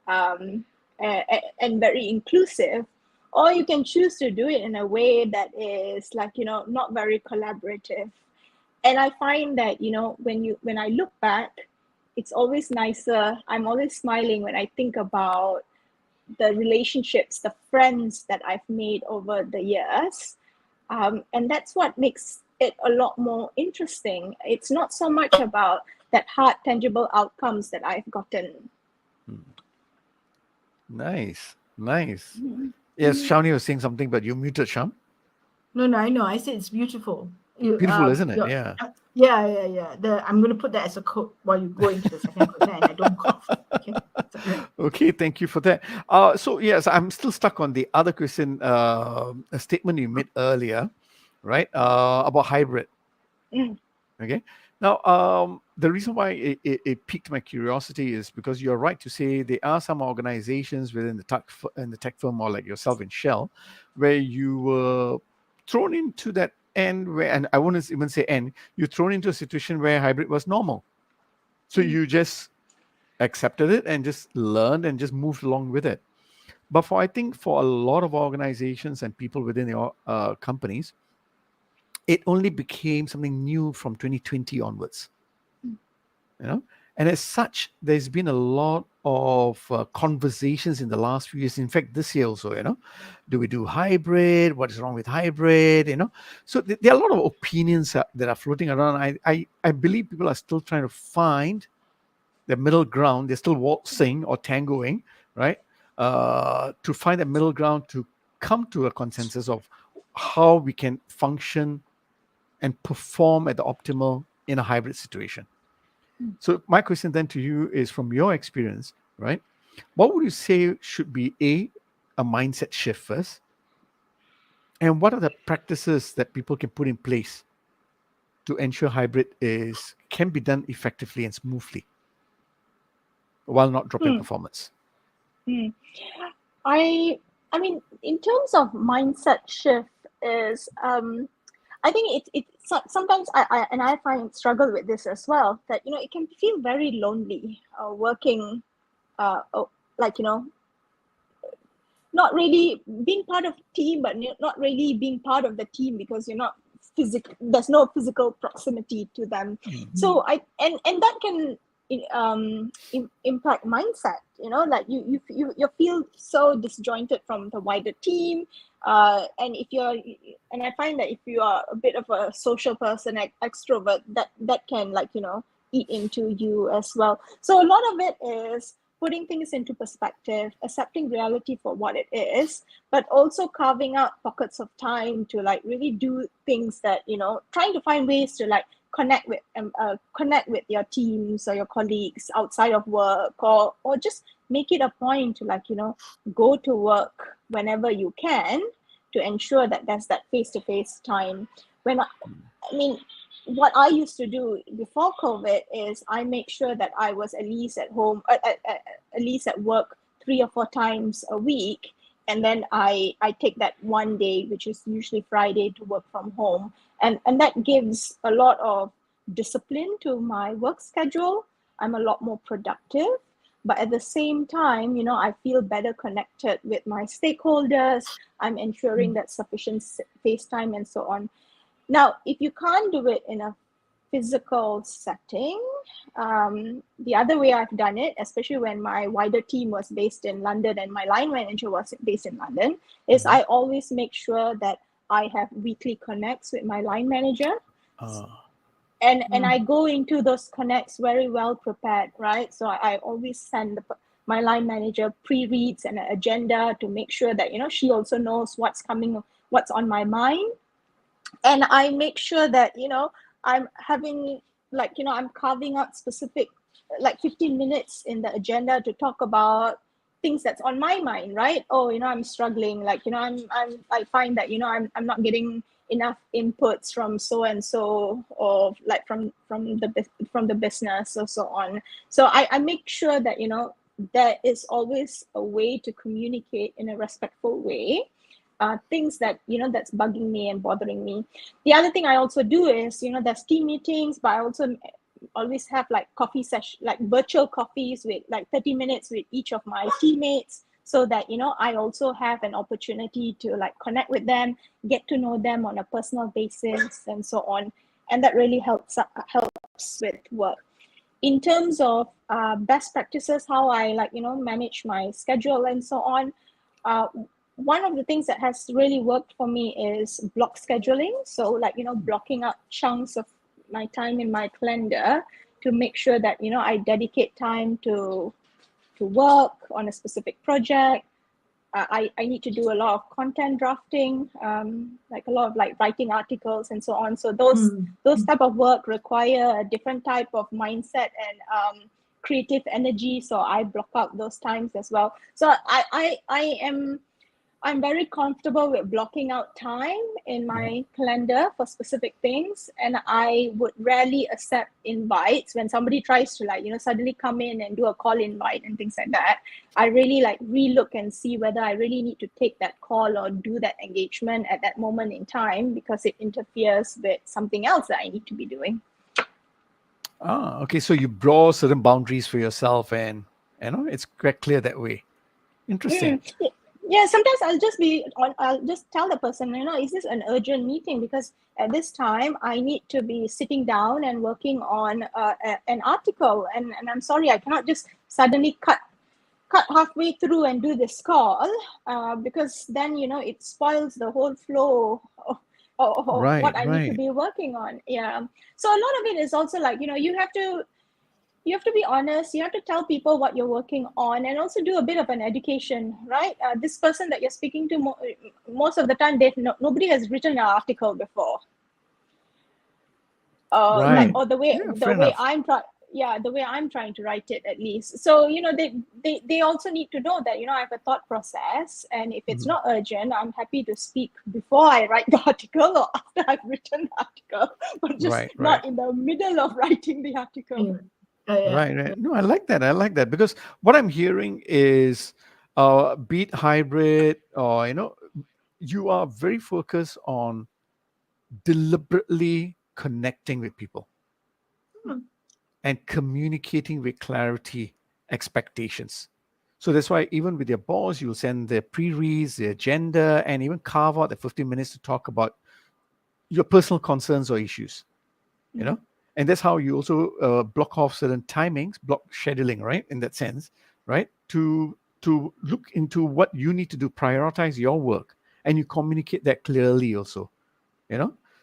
and very inclusive, or you can choose to do it in a way that is not very collaborative. And I find that when I look back, it's always nicer. I'm always smiling when I think about the relationships, the friends that I've made over the years, and that's what makes it a lot more interesting. It's not so much about that hard, tangible outcomes that I've gotten. Nice. Yes, Shawnee was saying something, but you muted, Sham. No, I know. I said it's beautiful. Beautiful, isn't it? Yeah. Yeah. I'm going to put that as a quote while you go into the second question, and I don't cough. Okay. Okay, thank you for that. So yes, I'm still stuck on the other question, a statement you made earlier, right? About hybrid. Okay. Now, the reason why it piqued my curiosity is because you're right to say there are some organizations within the tech firm, or like yourself in Shell, where you were thrown into that end where, and I wouldn't even say end, you're thrown into a situation where hybrid was normal. So you just accepted it and just learned and just moved along with it. But I think for a lot of organizations and people within your companies, it only became something new from 2020 onwards. And as such, there's been a lot of conversations in the last few years. In fact, this year also, do we do hybrid? What is wrong with hybrid? So there are a lot of opinions that are floating around. I believe people are still trying to find the middle ground. They're still waltzing or tangoing, right? To find a middle ground to come to a consensus of how we can function and perform at the optimal in a hybrid situation. So my question then to you is, from your experience, right? What would you say should be a mindset shift first? And what are the practices that people can put in place to ensure hybrid can be done effectively and smoothly while not dropping performance? I mean, in terms of mindset shift, is I think it sometimes I find struggle with this as well, that it can feel very lonely working not really being part of team, but not really being part of the team because you're not physical. There's no physical proximity to them. So and that can impact mindset. Like you feel so disjointed from the wider team. And I find that if you are a bit of a social person, extrovert, that can eat into you as well. So a lot of it is putting things into perspective, accepting reality for what it is, but also carving out pockets of time to really do things that, trying to find ways to connect with your teams or your colleagues outside of work, or just make it a point to go to work whenever you can, to ensure that there's that face-to-face time. What I used to do before COVID is I make sure that I was at least at home, at least at work 3 or 4 times a week. And then I take that one day, which is usually Friday, to work from home. And that gives a lot of discipline to my work schedule. I'm a lot more productive. But at the same time, I feel better connected with my stakeholders. I'm ensuring that sufficient face time and so on. Now, if you can't do it in a physical setting, the other way I've done it, especially when my wider team was based in London and my line manager was based in London, is I always make sure that I have weekly connects with my line manager. And I go into those connects very well prepared, right? So I always send my line manager pre-reads and an agenda to make sure that, she also knows what's coming, what's on my mind. And I make sure that, I'm having, I'm carving out specific, 15 minutes in the agenda to talk about things that's on my mind, right? Oh, I'm struggling. I find that, I'm not getting enough inputs from so and so, or from the business or so on. So I make sure that, there is always a way to communicate in a respectful way. Things that that's bugging me and bothering me. The other thing I also do is there's team meetings, but I also always have coffee session, virtual coffees with 30 minutes with each of my teammates, so that I also have an opportunity to connect with them, get to know them on a personal basis and so on. And that really helps with work. In terms of best practices, how I manage my schedule and so on, one of the things that has really worked for me is block scheduling. So blocking out chunks of my time in my calendar to make sure that I dedicate time to work on a specific project. I need to do a lot of content drafting, a lot of writing articles and so on. So those type of work require a different type of mindset and creative energy. So I block out those times as well. So I'm very comfortable with blocking out time in my calendar for specific things, and I would rarely accept invites when somebody tries to suddenly come in and do a call invite and things like that. I really relook and see whether I really need to take that call or do that engagement at that moment in time, because it interferes with something else that I need to be doing. Okay. So you draw certain boundaries for yourself, and it's quite clear that way. Interesting. Yeah, sometimes I'll just tell the person, is this an urgent meeting? Because at this time I need to be sitting down and working on an article, and I'm sorry, I cannot just suddenly cut halfway through and do this call, because then it spoils the whole flow of what I need to be working on. Yeah. So a lot of it is also you have to be honest. You have to tell people what you're working on, and also do a bit of an education, right? This person that you're speaking to, most of the time, nobody has written an article before. Or the way I'm trying to write it, at least. So they also need to know that I have a thought process, and if it's not urgent, I'm happy to speak before I write the article or after I've written the article, but just not in the middle of writing the article. Right. No, I like that because what I'm hearing is, be it hybrid or you are very focused on deliberately connecting with people and communicating with clarity, expectations. So that's why even with your boss, you'll send the pre-reads, the agenda, and even carve out the 15 minutes to talk about your personal concerns or issues. And that's how you also block off certain timings, block scheduling, right? In that sense, right? To look into what you need to do, prioritize your work, and you communicate that clearly also.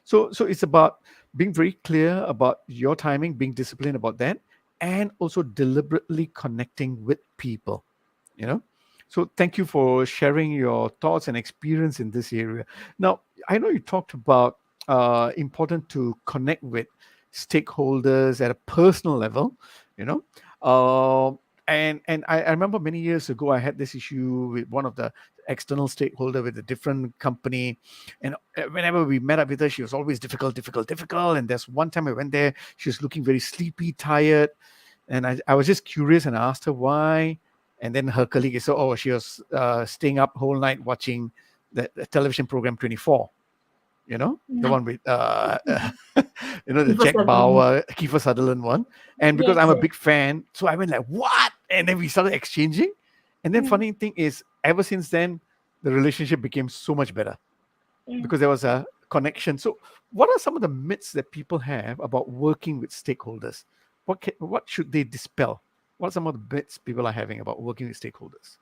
So it's about being very clear about your timing, being disciplined about that, and also deliberately connecting with people. So thank you for sharing your thoughts and experience in this area. Now, I know you talked about important to connect with stakeholders at a personal level, and I remember many years ago I had this issue with one of the external stakeholder with a different company, and whenever we met up with her, she was always difficult. And there's one time I went there, she was looking very sleepy, tired, and I was just curious and I asked her why. And then her colleague said, she was staying up whole night watching the television program 24. the one with the Kiefer Jack Sutherland. Bauer, Kiefer Sutherland one. And because I'm Yes. a big fan, so I went like, what? And then we started exchanging. And then funny thing is, ever since then, the relationship became so much better because there was a connection. So, what are some of the myths that people have about working with stakeholders? What should they dispel? What are some of the myths people are having about working with stakeholders?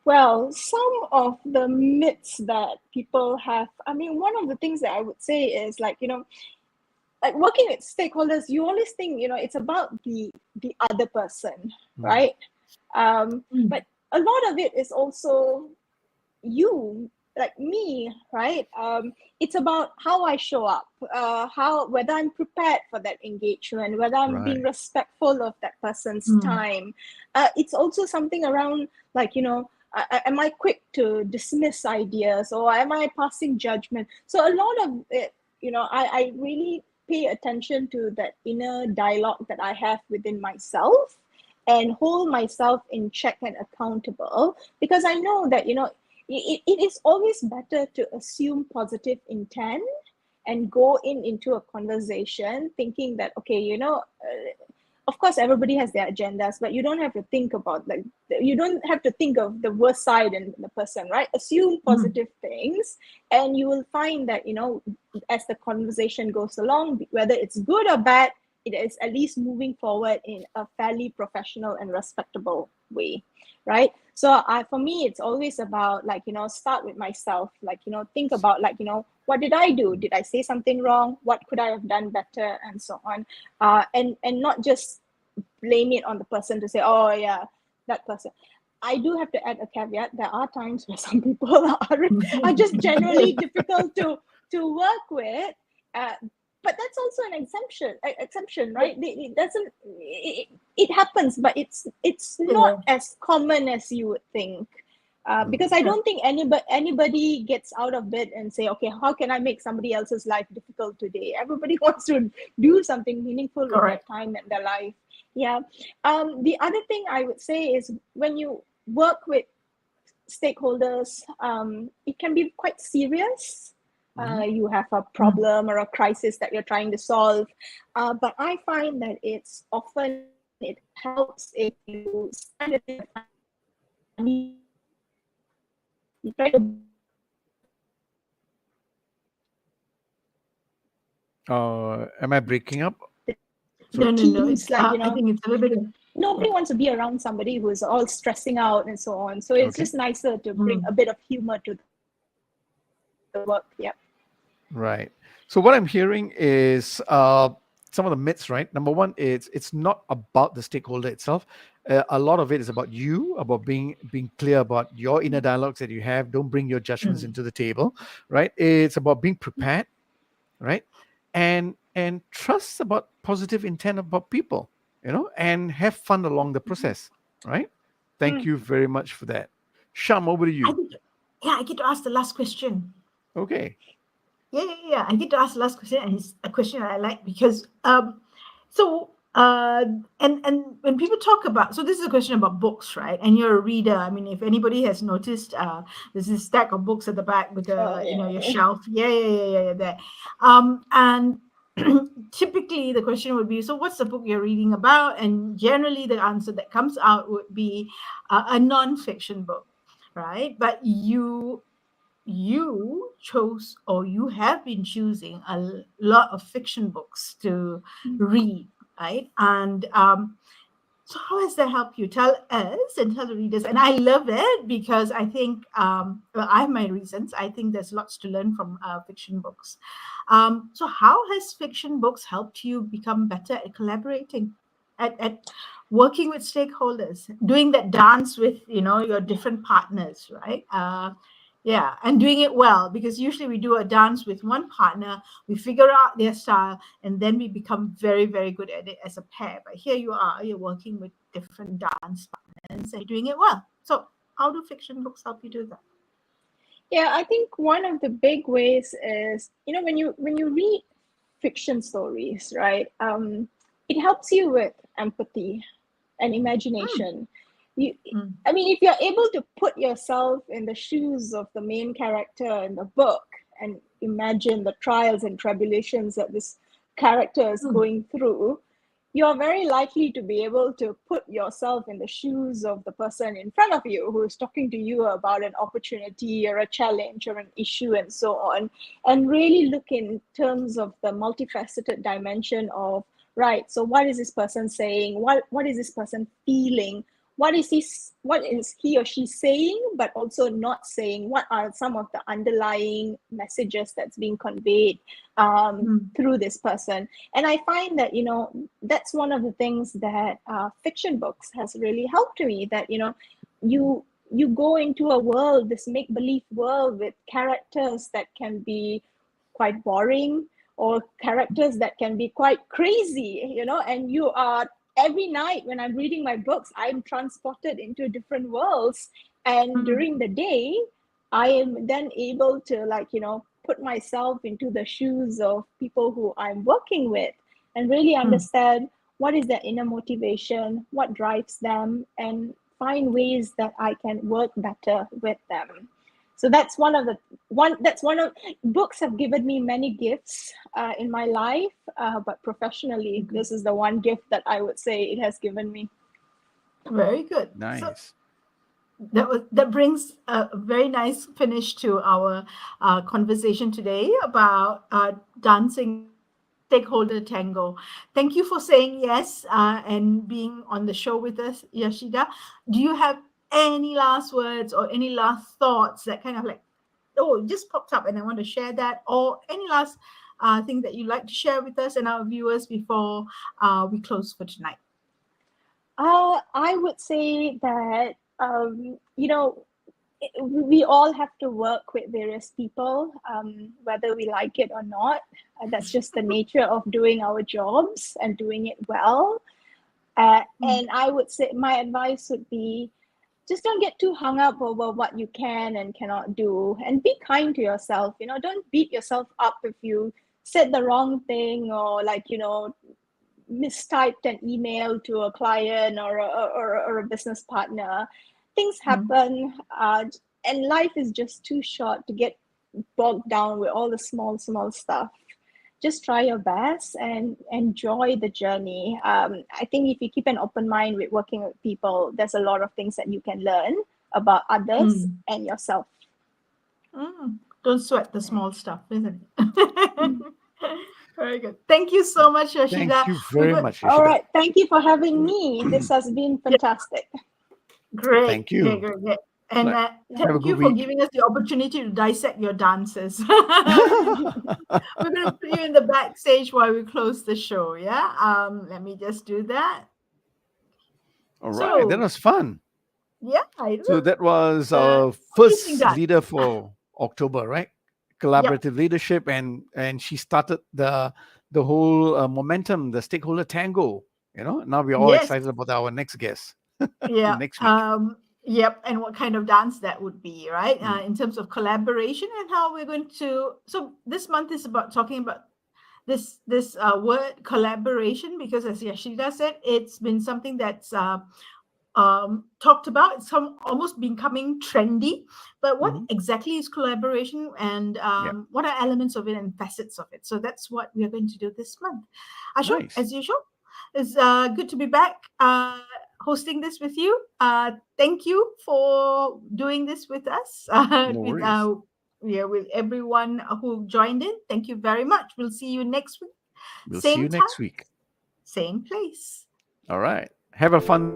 Well, some of the myths that people have, I mean, one of the things that I would say is like, like working with stakeholders, you always think, it's about the other person, right? But a lot of it is also you, like me, right? It's about how I show up, whether I'm prepared for that engagement, whether I'm being Right. respectful of that person's time. It's also something around like, am I quick to dismiss ideas, or am I passing judgment? So a lot of it, I really pay attention to that inner dialogue that I have within myself and hold myself in check and accountable, because I know that, it is always better to assume positive intent and go into a conversation thinking that, okay, of course everybody has their agendas, but you don't have to think about, like, you don't have to think of the worst side in the person, right? Assume positive things, and you will find that, as the conversation goes along, whether it's good or bad, it is at least moving forward in a fairly professional and respectable way, right? So for me, it's always about, like, start with myself, like, think about, like, what did I do? Did I say something wrong? What could I have done better? And so on. And not just blame it on the person to say, oh yeah, that person. I do have to add a caveat. There are times where some people are just generally difficult to work with. But that's also an exception, right? It doesn't. It happens, but it's not as common as you would think. Because I don't think anybody gets out of bed and say, okay, how can I make somebody else's life difficult today? Everybody wants to do something meaningful with their time and their life. Yeah. The other thing I would say is, when you work with stakeholders, it can be quite serious. You have a problem or a crisis that you're trying to solve. But I find that it helps if you spend a bit of time, you try to. Am I breaking up? No. Teams, It's like, I think it's a little bit. nobody wants to be around somebody who is all stressing out and so on. So it's just nicer to bring a bit of humor to the work. Yeah. Right. So what I'm hearing is some of the myths, right? Number one, it's not about the stakeholder itself. A lot of it is about you, about being clear about your inner dialogues that you have. Don't bring your judgments into the table, right? It's about being prepared, right? And trust about positive intent about people, and have fun along the process, right? Thank you very much for that. Sham, over to you. I get to ask the last question. Okay. Yeah. I get to ask the last question, and it's a question I like because so and when people talk about, so this is a question about books, right? And you're a reader. I mean, if anybody has noticed, there's this stack of books at the back with your shelf. Yeah. There. And typically the question would be, so what's the book you're reading about? And generally the answer that comes out would be a non-fiction book, right? But you chose, or you have been choosing, a lot of fiction books to read, right? And so how has that helped you? Tell us and tell the readers. And I love it because I think, well, I have my reasons. I think there's lots to learn from fiction books. So how has fiction books helped you become better at collaborating, at working with stakeholders, doing that dance with, your different partners, right? Yeah, and doing it well, because usually we do a dance with one partner, we figure out their style, and then we become very, very good at it as a pair. But here you're working with different dance partners and doing it well. So how do fiction books help you do that? Yeah, I think one of the big ways is, when you read fiction stories, right? It helps you with empathy and imagination. I mean, if you're able to put yourself in the shoes of the main character in the book, and imagine the trials and tribulations that this character is going through, you're very likely to be able to put yourself in the shoes of the person in front of you who is talking to you about an opportunity or a challenge or an issue and so on, and really look in terms of the multifaceted dimension of, right, so what is this person saying? What is this person feeling? What is he or she saying, but also not saying? What are some of the underlying messages that's being conveyed through this person? And I find that, that's one of the things that fiction books has really helped me, that, you go into a world, this make-believe world with characters that can be quite boring, or characters that can be quite crazy, and you are, every night when I'm reading my books, I'm transported into different worlds. And during the day, I am then able to put myself into the shoes of people who I'm working with and really understand what is their inner motivation, what drives them, and find ways that I can work better with them. So that's one of books have given me many gifts in my life, but professionally, this is the one gift that I would say it has given me. Very good. Nice. So that brings a very nice finish to our conversation today about dancing Stakeholder Tango. Thank you for saying yes and being on the show with us, Yashida. Do you have any last words or any last thoughts that kind of like, it just popped up and I want to share that, or any last thing that you'd like to share with us and our viewers before we close for tonight? I would say that, we all have to work with various people, whether we like it or not. That's just the nature of doing our jobs and doing it well. And I would say my advice would be, just don't get too hung up over what you can and cannot do, and be kind to yourself. Don't beat yourself up if you said the wrong thing, or mistyped an email to a client or a business partner. Things happen, and life is just too short to get bogged down with all the small stuff. Just try your best and enjoy the journey. I think if you keep an open mind with working with people, there's a lot of things that you can learn about others and yourself. Don't sweat the small stuff, isn't it? Very good. Thank you so much, Yashida. Thank you very much, Yashida. All right. Thank you for having me. This has been fantastic. Great. Thank you. Great. And thank you good for week. giving us the opportunity to dissect your dances. We're going to put you in the backstage while we close the show. Yeah. Let me just do that. All right. That was fun. Yeah. So that was our first dance. leader for October, right? Collaborative leadership, and she started the whole momentum, the Stakeholder Tango. Now we're all excited about our next guest. Yeah. Next week. Yep. And what kind of dance that would be, right? In terms of collaboration and how we're going to. So this month is about talking about this word collaboration, because as Yashida said, it's been something that's talked about. It's almost becoming trendy. But what exactly is collaboration, and what are elements of it and facets of it? So that's what we are going to do this month. Ashok, as usual, it's good to be back hosting this with you. Thank you for doing this with us. With everyone who joined in. Thank you very much. We'll see you next week. We'll see you next week. Same place. All right. Have a fun